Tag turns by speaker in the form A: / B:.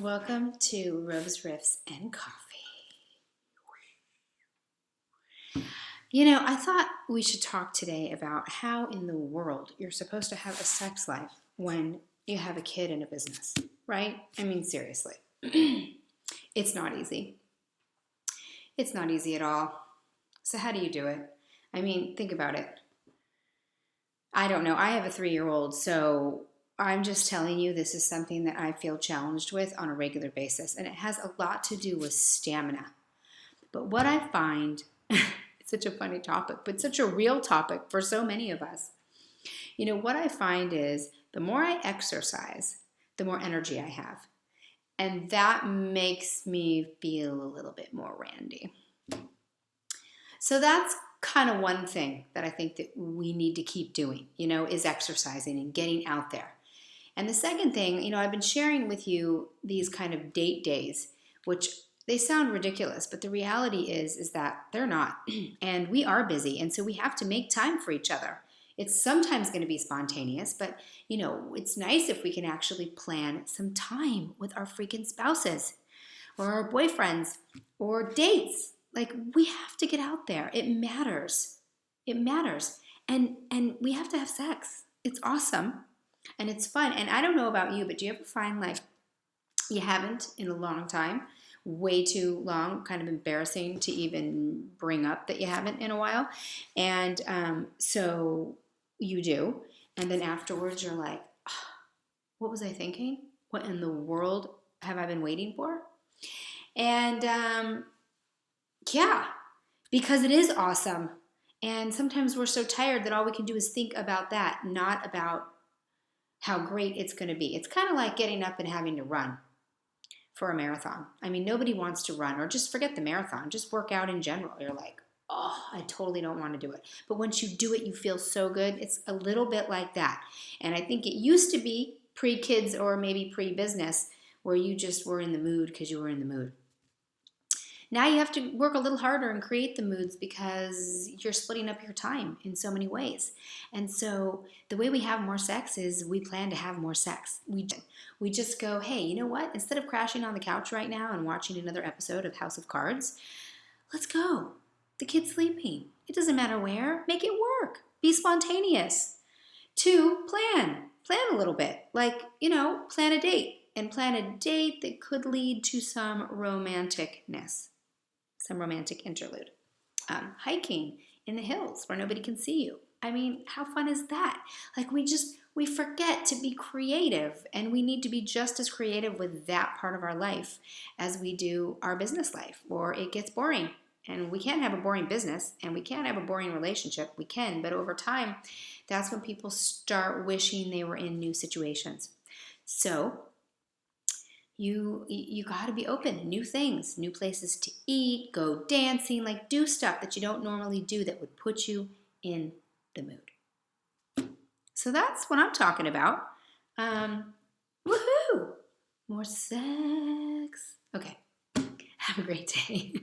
A: Welcome to Rose Riffs and Coffee. I thought we should talk today about how in the world you're supposed to have a sex life when you have a kid and a business, right? I mean, seriously. It's not easy. It's not easy at all. So how do you do it? I mean, think about it. I don't know. I have a 3-year-old, so I'm just telling you this is something that I feel challenged with on a regular basis, and it has a lot to do with stamina. But what I find, it's such a funny topic, but such a real topic for so many of us. What I find is the more I exercise, the more energy I have. And that makes me feel a little bit more randy. So that's kind of one thing that I think that we need to keep doing, is exercising and getting out there. And the second thing, I've been sharing with you these kind of date days, which they sound ridiculous, but the reality is that they're not. And we are busy, and so we have to make time for each other. It's sometimes going to be spontaneous, but, it's nice if we can actually plan some time with our freaking spouses or our boyfriends or dates. Like, we have to get out there. It matters. It matters. And we have to have sex. It's awesome. And it's fun. And I don't know about you, but do you ever find like you haven't in a long time, way too long, kind of embarrassing to even bring up that you haven't in a while? And so you do. And then afterwards you're like, oh, what was I thinking? What in the world have I been waiting for? And yeah, because it is awesome. And sometimes we're so tired that all we can do is think about that, not about how great it's going to be. It's kind of like getting up and having to run for a marathon. I mean, nobody wants to run, or just forget the marathon. Just work out in general. You're like, oh, I totally don't want to do it. But once you do it, you feel so good. It's a little bit like that. And I think it used to be pre-kids or maybe pre-business where you just were in the mood because you were in the mood. Now you have to work a little harder and create the moods because you're splitting up your time in so many ways. And so the way we have more sex is we plan to have more sex. We just go, hey, you know what? Instead of crashing on the couch right now and watching another episode of House of Cards, let's go. The kid's sleeping. It doesn't matter where. Make it work. Be spontaneous. 2, plan. Plan a little bit. Like, plan a date. And plan a date that could lead to some romanticness. Some romantic interlude. Hiking in the hills where nobody can see you. I mean, how fun is that? Like, we forget to be creative, and we need to be just as creative with that part of our life as we do our business life, or it gets boring. And we can't have a boring business, and we can't have a boring relationship. We can, but over time, that's when people start wishing they were in new situations. So you got to be open to new things, new places to eat, go dancing, like do stuff that you don't normally do that would put you in the mood. So that's what I'm talking about. Woohoo! More sex. Okay. Have a great day.